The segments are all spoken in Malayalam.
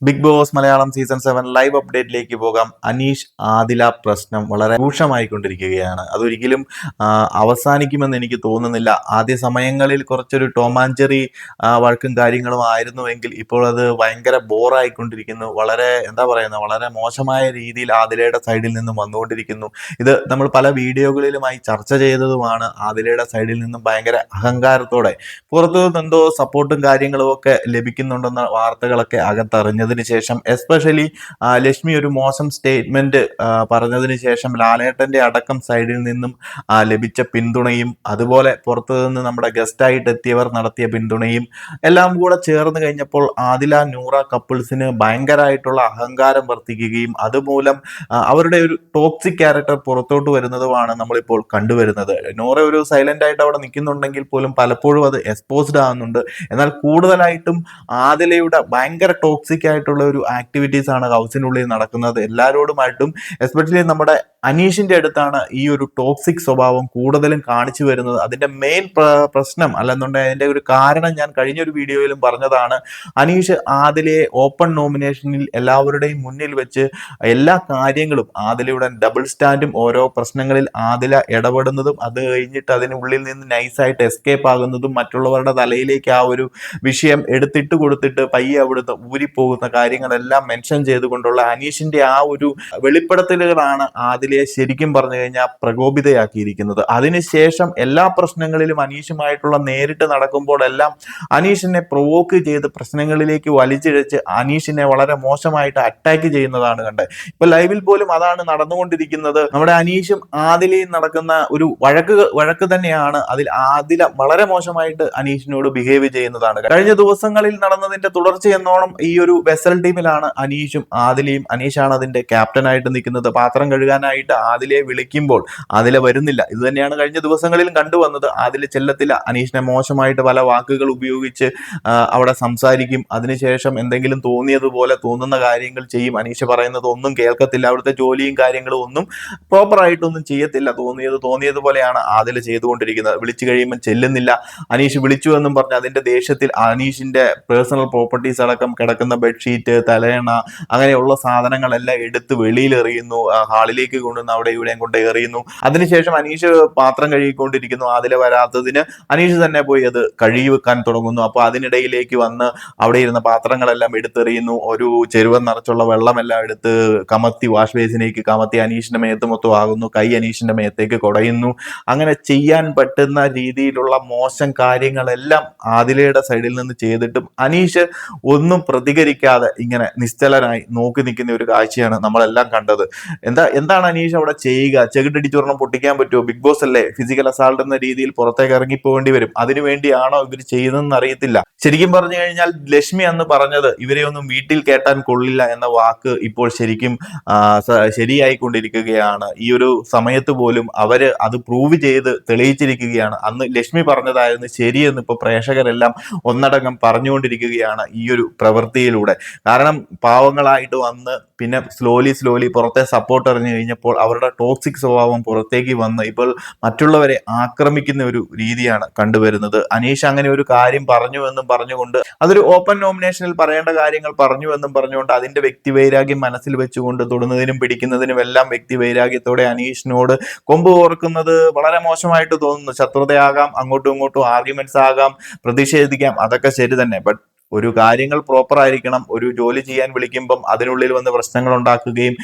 Big Boss Malayalam season 7 live അപ്ഡേറ്റിലേക്ക് പോകാം. അനീഷ് ആദില പ്രശ്നം വളരെ രൂക്ഷമായിക്കൊണ്ടിരിക്കുകയാണ്. അതൊരിക്കലും അവസാനിക്കുമെന്ന് എനിക്ക് തോന്നുന്നില്ല. ആദ്യ സമയങ്ങളിൽ കുറച്ചൊരു ടോം ആൻഡ് ജെറി വഴക്കും കാര്യങ്ങളും ആയിരുന്നുവെങ്കിൽ ഇപ്പോൾ അത് ഭയങ്കര ബോറായിക്കൊണ്ടിരിക്കുന്നു. വളരെ എന്താ പറയുന്നത്, വളരെ മോശമായ രീതിയിൽ ആദിലയുടെ സൈഡിൽ നിന്നും വന്നുകൊണ്ടിരിക്കുന്നു. ഇത് നമ്മൾ പല വീഡിയോകളിലുമായി ചർച്ച ചെയ്തതുമാണ്. ആദിലയുടെ സൈഡിൽ നിന്നും ഭയങ്കര അഹങ്കാരത്തോടെ പുറത്തു നിന്ന് എന്തോ സപ്പോർട്ടും കാര്യങ്ങളും ഒക്കെ ലഭിക്കുന്നുണ്ടെന്ന വാർത്തകളൊക്കെ അകത്തറിഞ്ഞതിന് ശേഷം, എസ്പെഷ്യലി ലക്ഷ്മി ഒരു മോശം സ്റ്റേറ്റ്മെന്റ് പറഞ്ഞതിന് ശേഷം ലാലേട്ടന്റെ അടക്കം സൈഡിൽ നിന്നും ലഭിച്ച പിന്തുണയും, അതുപോലെ പുറത്തു നിന്ന് നമ്മുടെ ഗസ്റ്റായിട്ട് എത്തിയവർ നടത്തിയ പിന്തുണയും എല്ലാം കൂടെ ചേർന്ന് കഴിഞ്ഞപ്പോൾ ആദില നൂറ കപ്പിൾസിന് ഭയങ്കരമായിട്ടുള്ള അഹങ്കാരം വർദ്ധിക്കുകയും അതുമൂലം അവരുടെ ഒരു ടോക്സിക് ക്യാരക്ടർ പുറത്തോട്ട് വരുന്നതുമാണ് നമ്മളിപ്പോൾ കണ്ടുവരുന്നത്. നൂറ ഒരു സൈലന്റ് ആയിട്ട് അവിടെ നിൽക്കുന്നുണ്ടെങ്കിൽ പോലും പലപ്പോഴും അത് എക്സ്പോസ്ഡ് ആകുന്നുണ്ട്. എന്നാൽ കൂടുതലായിട്ടും ആദിലയുടെ ഭയങ്കര ടോക്സിക് ആയിട്ടുള്ള ഒരു ആക്ടിവിറ്റീസ് ആണ് ഹൗസിനുള്ളിൽ നടക്കുന്നത്. എല്ലാവരോടുമായിട്ടും എസ്പെഷ്യലി നമ്മുടെ അനീഷിന്റെ അടുത്താണ് ഈ ഒരു ടോക്സിക് സ്വഭാവം കൂടുതലും കാണിച്ചു വരുന്നത്. അതിന്റെ മെയിൻ പ്രശ്നം അല്ലെന്നുണ്ടെങ്കിൽ അതിന്റെ ഒരു കാരണം ഞാൻ കഴിഞ്ഞൊരു വീഡിയോയിലും പറഞ്ഞതാണ്. അനീഷ് ആദിലയെ ഓപ്പൺ നോമിനേഷനിൽ എല്ലാവരുടെയും മുന്നിൽ വെച്ച് എല്ലാ കാര്യങ്ങളും ആദിലയുടെ ഡബിൾ സ്റ്റാൻഡും ഓരോ പ്രശ്നങ്ങളിൽ ആദില ഇടപെടുന്നതും അത് കഴിഞ്ഞിട്ട് അതിനുള്ളിൽ നിന്ന് നൈസായിട്ട് എസ്കേപ്പ് ആകുന്നതും മറ്റുള്ളവരുടെ തലയിലേക്ക് ആ ഒരു വിഷയം എടുത്തിട്ട് കൊടുത്തിട്ട് പയ്യെ അവിടുന്ന് ഊരിപ്പോകുന്ന കാര്യങ്ങളെല്ലാം മെൻഷൻ ചെയ്തുകൊണ്ടുള്ള അനീഷിന്റെ ആ ഒരു വെളിപ്പെടുത്തലുകളാണ് ആദിലയെ ശരിക്കും പറഞ്ഞു കഴിഞ്ഞാൽ പ്രകോപിതയാക്കിയിരിക്കുന്നത്. അതിനുശേഷം എല്ലാ പ്രശ്നങ്ങളിലും അനീഷുമായിട്ടുള്ള നേരിട്ട് നടക്കുമ്പോഴെല്ലാം അനീഷിനെ പ്രൊവോക്ക് ചെയ്ത് പ്രശ്നങ്ങളിലേക്ക് വലിച്ചിഴച്ച് അനീഷിനെ വളരെ മോശമായിട്ട് അറ്റാക്ക് ചെയ്യുന്നതാണ് കണ്ടത്. ഇപ്പൊ ലൈവിൽ പോലും അതാണ് നടന്നുകൊണ്ടിരിക്കുന്നത്. നമ്മുടെ അനീഷും ആദിലയും നടക്കുന്ന ഒരു വഴക്ക് തന്നെയാണ്. അതിൽ ആദില വളരെ മോശമായിട്ട് അനീഷിനോട് ബിഹേവ് ചെയ്യുന്നതാണ്. കഴിഞ്ഞ ദിവസങ്ങളിൽ നടന്നതിന്റെ തുടർച്ച എന്നോണം ഈ ഒരു വെസൽ ടീമിലാണ് അനീഷും ആദിലയും. അനീഷാണ് അതിന്റെ ക്യാപ്റ്റനായിട്ട് നിൽക്കുന്നത്. പാത്രം കഴുകാനായിട്ട് ആദിലയെ വിളിക്കുമ്പോൾ ആദില വരുന്നില്ല. ഇത് തന്നെയാണ് കഴിഞ്ഞ ദിവസങ്ങളിലും കണ്ടുവന്നത്. ആദില ചെല്ലത്തില്ല. അനീഷിനെ മോശമായിട്ട് പല വാക്കുകൾ ഉപയോഗിച്ച് അവിടെ സംസാരിക്കും. അതിനുശേഷം എന്തെങ്കിലും തോന്നിയതുപോലെ തോന്നുന്ന കാര്യങ്ങൾ ചെയ്യും. അനീഷ് പറയുന്നത് ഒന്നും കേൾക്കത്തില്ല. അവിടുത്തെ ജോലിയും കാര്യങ്ങളും ഒന്നും പ്രോപ്പറായിട്ടൊന്നും ചെയ്യത്തില്ല. തോന്നിയതുപോലെയാണ് ആദില ചെയ്തുകൊണ്ടിരിക്കുന്നത്. വിളിച്ചു കഴിയുമ്പോൾ ചെല്ലുന്നില്ല. അനീഷ് വിളിച്ചു എന്നും പറഞ്ഞ് അതിന്റെ ദേഷ്യത്തിൽ അനീഷിന്റെ പേഴ്സണൽ പ്രോപ്പർട്ടീസ് അടക്കം കിടക്കുന്ന ബെഡ്ഷീറ്റ്, തലയണ, അങ്ങനെയുള്ള സാധനങ്ങളെല്ലാം എടുത്ത് വെളിയിൽ എറിയുന്നു. ഹാളിലേക്ക് കൊണ്ടുവന്ന് അവിടെ ഇവിടെയും കൊണ്ട് എറിയുന്നു. അതിനുശേഷം അനീഷ് പാത്രം കഴുകിക്കൊണ്ടിരിക്കുന്നു. അതിലെ വരാത്തതിന് അനീഷ് തന്നെ പോയി അത് കഴുകി വെക്കാൻ തുടങ്ങുന്നു. അപ്പൊ അതിനിടയിലേക്ക് വന്ന് അവിടെ ഇരുന്ന പാത്രങ്ങളെല്ലാം എടുത്തെറിയുന്നു. ഒരു ചെരുവൻ നിറച്ചുള്ള വെള്ളമെല്ലാം എടുത്ത് കമത്തി വാഷ് ബേസിലേക്ക് കമത്തി അനീഷിന്റെ മേത്ത് മൊത്തം ആകുന്നു. കൈ അനീഷിന്റെ മേത്തേക്ക് കുടയുന്നു. അങ്ങനെ ചെയ്യാൻ പറ്റുന്ന രീതിയിലുള്ള മോശം കാര്യങ്ങളെല്ലാം ആദിലയുടെ സൈഡിൽ നിന്ന് ചെയ്തിട്ടും അനീഷ് ഒന്നും പ്രതികരിക്കാതെ ഇങ്ങനെ നിശ്ചലനായി നോക്കി നിൽക്കുന്ന ഒരു കാഴ്ചയാണ് നമ്മളെല്ലാം കണ്ടത്. എന്താണ് അനീഷ് അവിടെ ചെയ്യുക? ചെകിട്ടടിച്ചൊരെണ്ണം പൊട്ടിക്കാൻ പറ്റുമോ? ബിഗ് ബോസ് അല്ലേ, ഫിസിക്കൽ അസാൾട്ട് എന്ന രീതിയിൽ പുറത്തേക്ക് ഇറങ്ങിപ്പോകേണ്ടി വരും. അതിനുവേണ്ടിയാണോ ഇവർ ചെയ്യുന്നതെന്ന് അറിയത്തില്ല. ശരിക്കും പറഞ്ഞു കഴിഞ്ഞാൽ ലക്ഷ്മി അന്ന് പറഞ്ഞത് ഇവരെ ഒന്നും വീട്ടിൽ കേട്ടാൻ കൊള്ളില്ല എന്ന വാക്ക് ഇപ്പോൾ ശരിക്കും ശരിയായിക്കൊണ്ടിരിക്കുകയാണ്. ഈ ഒരു സമയത്ത് പോലും അവര് അത് പ്രൂവ് ചെയ്ത് തെളിയിച്ചിരിക്കുകയാണ്. അന്ന് ലക്ഷ്മി പറഞ്ഞതായിരുന്നു ശരിയെന്ന് ഇപ്പൊ പ്രേക്ഷകരെല്ലാം ഒന്നടങ്കം പറഞ്ഞുകൊണ്ടിരിക്കുകയാണ് ഈ ഒരു പ്രവൃത്തിയിലൂടെ. കാരണം പാവങ്ങളായിട്ട് വന്ന് പിന്നെ സ്ലോലി പുറത്തെ സപ്പോർട്ട് അറിഞ്ഞു കഴിഞ്ഞപ്പോൾ അവരുടെ ടോക്സിക് സ്വഭാവം പുറത്തേക്ക് വന്ന് ഇപ്പോൾ മറ്റുള്ളവരെ ആക്രമിക്കുന്ന ഒരു രീതിയാണ് കണ്ടുവരുന്നത്. അനീഷ് അങ്ങനെ ഒരു കാര്യം പറഞ്ഞു എന്നും പറഞ്ഞുകൊണ്ട് അതൊരു ഓപ്പൺ നോമിനേഷനിൽ പറയേണ്ട കാര്യങ്ങൾ പറഞ്ഞു എന്നും പറഞ്ഞുകൊണ്ട് അതിന്റെ വ്യക്തി വൈരാഗ്യം മനസ്സിൽ വെച്ചുകൊണ്ട് തൊടുന്നതിനും പിടിക്കുന്നതിനും എല്ലാം വ്യക്തി വൈരാഗ്യത്തോടെ അനീഷിനോട് കൊമ്പ് ഓർക്കുന്നത് വളരെ മോശമായിട്ട് തോന്നുന്നു. ശത്രുതയാകാം, അങ്ങോട്ടും ഇങ്ങോട്ടും ആർഗ്യുമെന്റ്സ് ആകാം, പ്രതിഷേധിക്കാം, അതൊക്കെ ശരി തന്നെ. ബട്ട് ഒരു കാര്യങ്ങൾ പ്രോപ്പർ ആയിരിക്കണം. ഒരു ജോലി ചെയ്യാൻ വിളിക്കുമ്പം അതിനുള്ളിൽ വന്ന് പ്രശ്നങ്ങൾ ഉണ്ടാക്കുകയും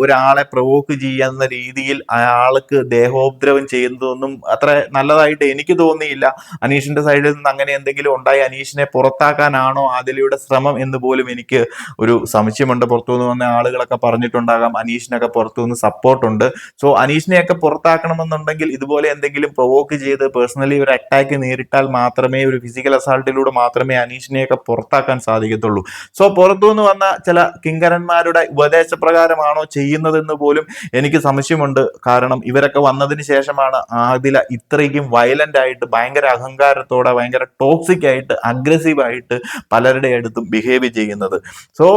ഒരാളെ പ്രൊവോക്ക് ചെയ്യുന്ന രീതിയിൽ അയാൾക്ക് ദേഹോപദ്രവം ചെയ്യുന്നതൊന്നും അത്ര നല്ലതായിട്ട് എനിക്ക് തോന്നിയില്ല. അനീഷിന്റെ സൈഡിൽ നിന്ന് അങ്ങനെ എന്തെങ്കിലും ഉണ്ടായി അനീഷിനെ പുറത്താക്കാനാണോ ആദിലയുടെ ശ്രമം എന്ന് പോലും എനിക്ക് ഒരു സംശയമുണ്ട്. പുറത്തുനിന്ന് വന്ന ആളുകളൊക്കെ പറഞ്ഞിട്ടുണ്ടാകാം അനീഷിനൊക്കെ പുറത്തുനിന്ന് സപ്പോർട്ടുണ്ട്. സോ അനീഷിനെയൊക്കെ പുറത്താക്കണമെന്നുണ്ടെങ്കിൽ ഇതുപോലെ എന്തെങ്കിലും പ്രൊവോക്ക് ചെയ്ത് പേഴ്സണലി ഒരു അറ്റാക്ക് നേരിട്ടാൽ മാത്രമേ, ഒരു ഫിസിക്കൽ അസാൾട്ടിലൂടെ മാത്രമേ അനീഷിനെയൊക്കെ പുറത്താക്കാൻ സാധിക്കത്തുള്ളൂ. സോ പുറത്തുനിന്ന് വന്ന ചില കിങ്കരന്മാരുടെ ഉപദേശപ്രകാരമാണോ ചെയ്യുന്നതെന്ന് പോലും എനിക്ക് സംശയമുണ്ട്. കാരണം ഇവരൊക്കെ വന്നതിന് ശേഷമാണ് ആദില ഇത്രയ്ക്കും വയലന്റ് ആയിട്ട്, ഭയങ്കര അഹങ്കാരത്തോടെ, ഭയങ്കര ടോക്സിക് ആയിട്ട്, അഗ്രസീവ് ആയിട്ട് പലരുടെ അടുത്തും ബിഹേവ് ചെയ്യുന്നത്. സോ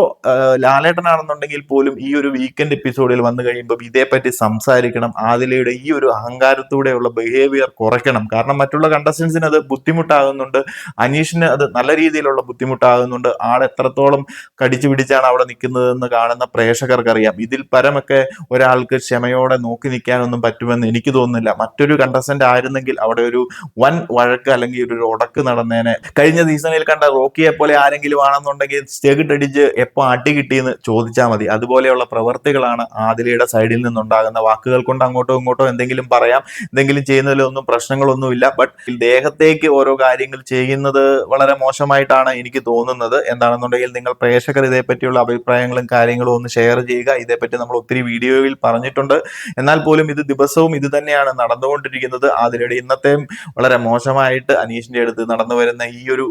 ലാലേട്ടനാണെന്നുണ്ടെങ്കിൽ പോലും ഈ ഒരു വീക്കെൻഡ് എപ്പിസോഡിൽ വന്നു കഴിയുമ്പോൾ ഇതേപ്പറ്റി സംസാരിക്കണം. ആദിലയുടെ ഈ ഒരു അഹങ്കാരത്തോടെയുള്ള ബിഹേവിയർ കുറയ്ക്കണം. കാരണം മറ്റുള്ള കണ്ടസ്റ്റൻസിന് അത് ബുദ്ധിമുട്ടാകുന്നുണ്ട്. അനീഷിന് അത് നല്ല രീതിയിലുള്ള ബുദ്ധിമുട്ടാകുന്നുണ്ട്. ആൾ എത്രത്തോളം കടിച്ചു പിടിച്ചാണ് അവിടെ നിൽക്കുന്നതെന്ന് കാണുന്ന പ്രേക്ഷകർക്കറിയാം. ഇതിൽ പരമൊക്കെ ഒരാൾക്ക് ക്ഷമയോടെ നോക്കി നിൽക്കാനൊന്നും പറ്റുമെന്ന് എനിക്ക് തോന്നുന്നില്ല. മറ്റൊരു കണ്ടസ്റ്റന്റ് ആയിരുന്നെങ്കിൽ അവിടെ ഒരു വൻ വഴക്ക് അല്ലെങ്കിൽ ഒരു ഉടക്ക് നടന്നേനെ. കഴിഞ്ഞ സീസണിൽ കണ്ട റോക്കിയെ പോലെ ആരെങ്കിലും ആണെന്നുണ്ടെങ്കിൽ ചെകിട്ടടിച്ച് എപ്പോ അടി കിട്ടിയെന്ന് ചോദിച്ചാൽ മതി. അതുപോലെയുള്ള പ്രവർത്തികളാണ് ആദിലയുടെ സൈഡിൽ നിന്നുണ്ടാകുന്ന. വാക്കുകൾ കൊണ്ട് അങ്ങോട്ടോ ഇങ്ങോട്ടോ എന്തെങ്കിലും പറയാം, എന്തെങ്കിലും ചെയ്യുന്നതിലൊന്നും പ്രശ്നങ്ങളൊന്നുമില്ല. ബട്ട് ദേഹത്തേക്ക് ഓരോ കാര്യങ്ങൾ ചെയ്യുന്നത് വളരെ മോശമായിട്ടാണ് എനിക്ക് തോന്നുന്നത്. എന്താണെന്നുണ്ടെങ്കിൽ നിങ്ങൾ പ്രേക്ഷകർ ഇതേപ്പറ്റിയുള്ള അഭിപ്രായങ്ങളും കാര്യങ്ങളും ഒന്ന് ഷെയർ ചെയ്യുക. ഇതേപ്പറ്റി നമ്മൾ ഒത്തിരി വീഡിയോയിൽ പറഞ്ഞിട്ടുണ്ട്. എന്നാൽ പോലും ഇത് ദിവസവും ഇത് തന്നെയാണ് നടന്നുകൊണ്ടിരിക്കുന്നത്. ആദിലയുടെ ഇന്നത്തെ വളരെ മോശമായിട്ട് അനീഷിന്റെ അടുത്ത് നടന്നു വരുന്ന ഈ ഒരു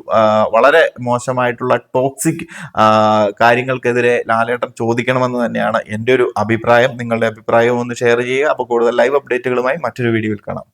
വളരെ മോശമായിട്ടുള്ള ടോക്സിക് കാര്യങ്ങൾക്കെതിരെ ലാലേട്ടൻ ചോദിക്കണമെന്ന് തന്നെയാണ് എൻ്റെ ഒരു അഭിപ്രായം. നിങ്ങളുടെ അഭിപ്രായം ഒന്ന് ഷെയർ ചെയ്യുക. അപ്പോൾ കൂടുതൽ ലൈവ് അപ്ഡേറ്റുകളുമായി മറ്റൊരു വീഡിയോയിൽ കാണാം.